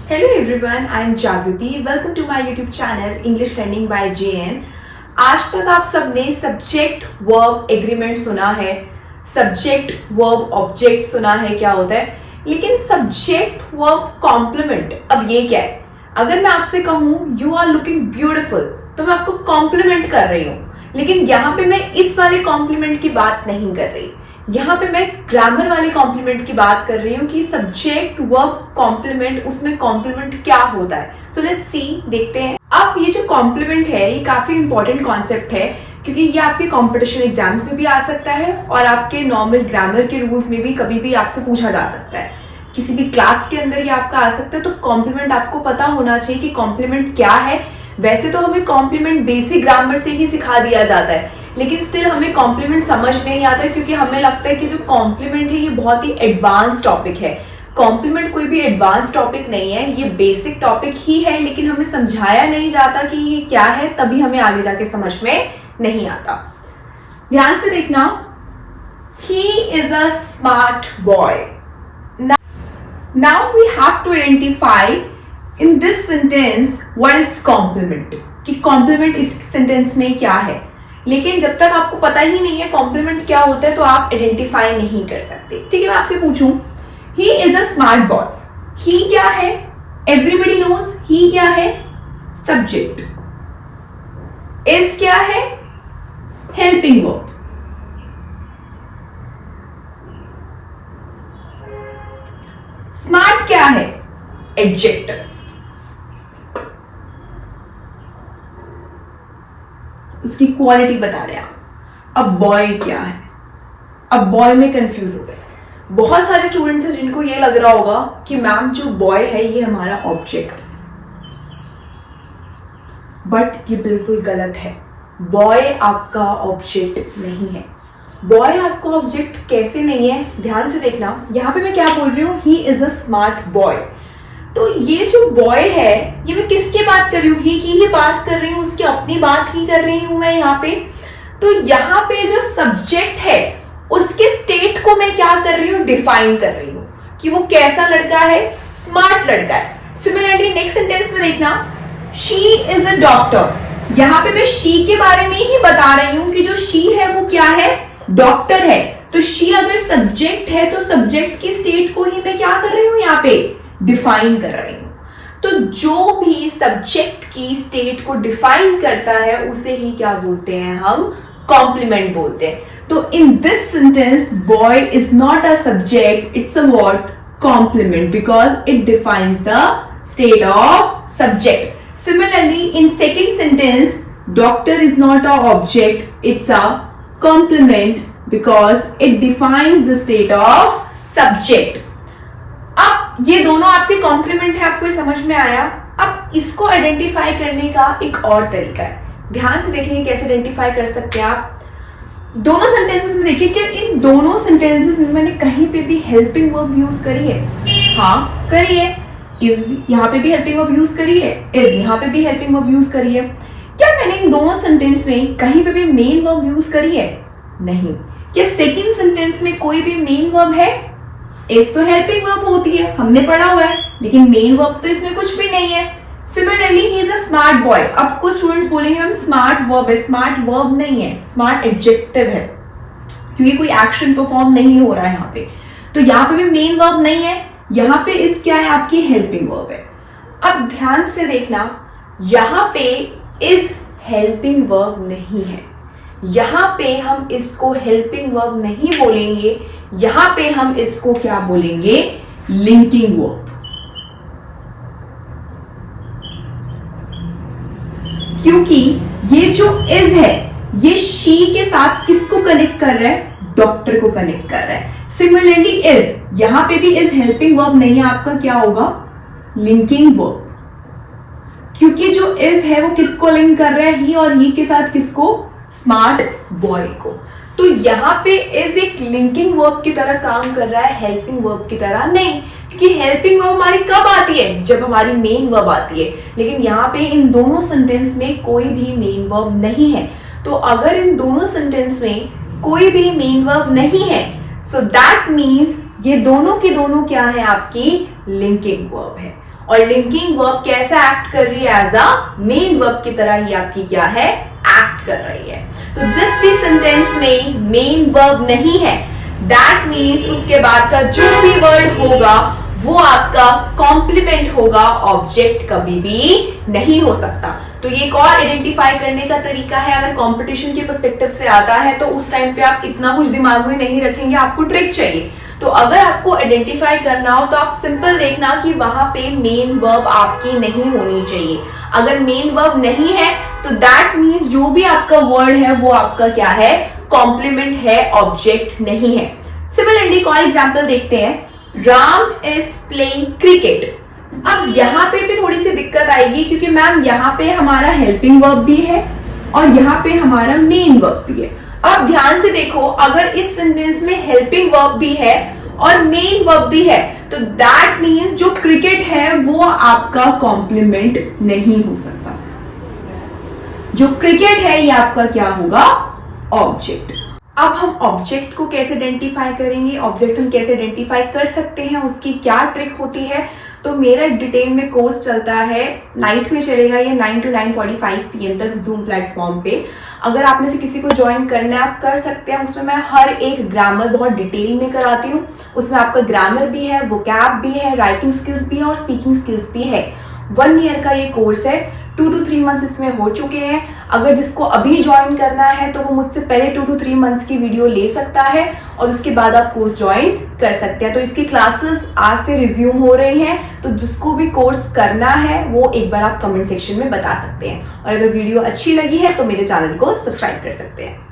Hello everyone, I am Jagriti. Welcome to my YouTube channel English Learning by JN. आज तक आप सबने subject verb agreement सुना है, सब्जेक्ट वर्ब ऑब्जेक्ट सुना है क्या होता है, लेकिन सब्जेक्ट वर्ब कॉम्प्लीमेंट अब ये क्या है? अगर मैं आपसे कहूँ यू आर लुकिंग ब्यूटिफुल तो मैं आपको कॉम्प्लीमेंट कर रही हूँ, लेकिन यहाँ पे मैं इस वाले कॉम्प्लीमेंट की बात नहीं कर रही। यहाँ पे मैं ग्रामर वाले कॉम्प्लीमेंट की बात कर रही हूँ कि सब्जेक्ट वर्ब कॉम्प्लीमेंट, उसमें कॉम्प्लीमेंट क्या होता है। सो लेट्स सी, देखते हैं। अब ये जो कॉम्प्लीमेंट है ये काफी इंपॉर्टेंट कॉन्सेप्ट है, क्योंकि ये आपके कॉम्पिटिशन एग्जाम्स में भी आ सकता है और आपके नॉर्मल ग्रामर के रूल्स में भी कभी भी आपसे पूछा जा सकता है, किसी भी क्लास के अंदर ये आपका आ सकता है। तो कॉम्प्लीमेंट आपको पता होना चाहिए कि कॉम्प्लीमेंट क्या है। वैसे तो हमें कॉम्प्लीमेंट बेसिक ग्रामर से ही सिखा दिया जाता है, लेकिन स्टिल हमें कॉम्प्लीमेंट समझ नहीं आता है, क्योंकि हमें लगता है कि जो कॉम्प्लीमेंट है ये बहुत ही एडवांस टॉपिक है। कॉम्प्लीमेंट कोई भी एडवांस टॉपिक नहीं है, ये बेसिक टॉपिक ही है, लेकिन हमें समझाया नहीं जाता कि ये क्या है, तभी हमें आगे जाके समझ में नहीं आता। ध्यान से देखना, he is a smart boy. Now we have to identify in this sentence what is complement, कि कॉम्प्लीमेंट इस सेंटेंस में क्या है। लेकिन जब तक आपको पता ही नहीं है कॉम्प्लीमेंट क्या होता है तो आप आइडेंटिफाई नहीं कर सकते। ठीक है, मैं आपसे पूछूं, he is a smart boy, ही क्या है? एवरीबडी नोज ही क्या है? सब्जेक्ट। इज क्या है? Helping verb. स्मार्ट क्या है? एडजेक्टिव। उसकी क्वालिटी बता रहे हैं आप। अब बॉय क्या है? अब बॉय में कंफ्यूज हो गए। बहुत सारे स्टूडेंट्स हैं जिनको ये लग रहा होगा कि मैम जो बॉय है ये हमारा ऑब्जेक्ट है, बट ये बिल्कुल गलत है। बॉय आपका ऑब्जेक्ट नहीं है। बॉय आपका ऑब्जेक्ट कैसे नहीं है? ध्यान से देखना, यहां पे मैं क्या बोल रही हूं, ही इज अ स्मार्ट बॉय। तो ये जो बॉय है ये मैं किसकी बात कर रही हूँ? ही की ही बात कर रही हूँ, उसकी अपनी बात ही कर रही हूं मैं यहाँ पे। तो यहाँ पे जो सब्जेक्ट है उसके स्टेट को मैं क्या कर रही हूँ? डिफाइन कर रही हूँ कि वो कैसा लड़का है? स्मार्ट लड़का है। सिमिलरली नेक्स्ट सेंटेंस में देखना, शी इज अ डॉक्टर। यहाँ पे मैं शी के बारे में ही बता रही हूँ कि जो शी है वो क्या है? डॉक्टर है। तो शी अगर सब्जेक्ट है तो सब्जेक्ट की स्टेट को ही मैं क्या कर रही हूँ? यहाँ पे डिफाइन कर रही हूं। तो जो भी सब्जेक्ट की स्टेट को डिफाइन करता है उसे ही क्या बोलते हैं? हम कॉम्प्लीमेंट बोलते हैं। तो in this sentence boy is not a subject, it's a what? Complement, because it defines the state of subject. Similarly in second sentence doctor is not a object, it's a complement because it defines the state of subject. अब ये दोनों आपके complement है, आपको समझ में आया। अब इसको आइडेंटिफाई करने का एक और तरीका है, ध्यान से देखेंगे कैसे आइडेंटिफाई कर सकते हैं आप। दोनों सेंटेंसेस में देखिए कि इन दोनों सेंटेंसेस में मैंने कहीं पे भी हेल्पिंग वर्ब यूज करी है। हाँ करी है। इज यहाँ पे भी हेल्पिंग वर्ब यूज करी है, इज यहाँ पे भी हेल्पिंग वर्ब यूज करी है। क्या मैंने इन दोनों सेंटेंस में कहीं पे भी मेन वर्ब यूज करी है? नहीं। क्या सेकेंड सेंटेंस में कोई भी मेन वर्ब है? इस तो हेल्पिंग वर्ब होती है, हमने पढ़ा हुआ है, लेकिन मेन वर्ब तो इसमें कुछ भी नहीं है। Similarly he is a smart boy. अब कुछ स्टूडेंट्स बोलेंगे मैम स्मार्ट वर्ब है, स्मार्ट वर्ब नहीं है, स्मार्ट एडजेक्टिव है, क्योंकि कोई एक्शन परफॉर्म नहीं हो रहा है यहाँ पे। तो यहाँ पे भी मेन वर्ब नहीं है, यहाँ पे इस क्या है? आपकी हेल्पिंग वर्ब है। अब ध्यान से देखना, यहाँ पे इज हेल्पिंग वर्ब नहीं है, यहां पे हम इसको हेल्पिंग वर्ब नहीं बोलेंगे, यहां पे हम इसको क्या बोलेंगे? Linking verb. क्योंकि ये जो इज है ये शी के साथ किसको कनेक्ट कर रहा है? डॉक्टर को कनेक्ट कर रहा है। सिमिलरली इज, यहां पे भी इज हेल्पिंग वर्ब नहीं है, आपका क्या होगा? Linking verb. क्योंकि जो इज है वो किसको लिंक कर रहा है? ही, और ही के साथ किसको? स्मार्ट बॉय को। तो यहाँ पे इज एक लिंकिंग वर्ब की तरह काम कर रहा है, हेल्पिंग वर्ब की तरह नहीं, क्योंकि हेल्पिंग वर्ब हमारी कब आती है? जब हमारी मेन वर्ब आती है। लेकिन यहाँ पे इन दोनों सेंटेंस में कोई भी मेन वर्ब नहीं है। तो अगर इन दोनों सेंटेंस में कोई भी मेन वर्ब नहीं है, सो दैट मीन्स ये दोनों की दोनों क्या है? आपकी लिंकिंग वर्ब है। और लिंकिंग वर्ब कैसा एक्ट कर रही है, एज अ मेन वर्ब की तरह ही आपकी क्या है, एक्ट कर रही है। तो जिस भी सेंटेंस में मेन वर्ब नहीं है, दैट मीन्स उसके बाद का जो भी वर्ड होगा वो आपका कॉम्प्लीमेंट होगा, ऑब्जेक्ट कभी भी नहीं हो सकता। तो ये एक और आइडेंटिफाई करने का तरीका है। अगर कंपटीशन के पर्सपेक्टिव से आता है तो उस टाइम पे आप इतना कुछ दिमाग में नहीं रखेंगे, आपको ट्रिक चाहिए। तो अगर आपको आइडेंटिफाई करना हो तो आप सिंपल देखना कि वहां पे मेन वर्ब आपकी नहीं होनी चाहिए। अगर मेन वर्ब नहीं है तो दैट मीन्स जो भी आपका वर्ड है वो आपका क्या है, कॉम्प्लीमेंट है, ऑब्जेक्ट नहीं है। सिमिलरली एक और एग्जांपल देखते हैं, राम इज प्लेइंग क्रिकेट। अब यहाँ पे भी थोड़ी सी दिक्कत आएगी क्योंकि मैम यहाँ पे हमारा हेल्पिंग वर्ब भी है और यहाँ पे हमारा मेन वर्ब भी है। अब ध्यान से देखो, अगर इस सेंटेंस में हेल्पिंग वर्ब भी है और मेन वर्ब भी है तो दैट मीन्स जो क्रिकेट है वो आपका कॉम्प्लीमेंट नहीं हो सकता। जो क्रिकेट है ये आपका क्या होगा, ऑब्जेक्ट। अब हम ऑब्जेक्ट को कैसे आइडेंटिफाई करेंगे, ऑब्जेक्ट हम कैसे आइडेंटिफाई कर सकते हैं, उसकी क्या ट्रिक होती है। तो मेरा एक डिटेल में कोर्स चलता है, नाइट में चलेगा ये 9 to 9:45 PM तक जूम प्लेटफॉर्म पे। अगर आप में से किसी को ज्वाइन करना है आप कर सकते हैं। उसमें मैं हर एक ग्रामर बहुत डिटेल में कराती हूँ। उसमें आपका ग्रामर भी है, वोकैब भी है, राइटिंग स्किल्स भी है और स्पीकिंग स्किल्स भी है। 1 ईयर का ये कोर्स है, 2 to 3 मंथ्स इसमें हो चुके हैं। अगर जिसको अभी ज्वाइन करना है तो वो मुझसे पहले 2 to 3 मंथ्स की वीडियो ले सकता है और उसके बाद आप कोर्स ज्वाइन कर सकते हैं। तो इसकी क्लासेस आज से रिज्यूम हो रही हैं, तो जिसको भी कोर्स करना है वो एक बार आप कमेंट सेक्शन में बता सकते हैं। और अगर वीडियो अच्छी लगी है तो मेरे चैनल को सब्सक्राइब कर सकते हैं।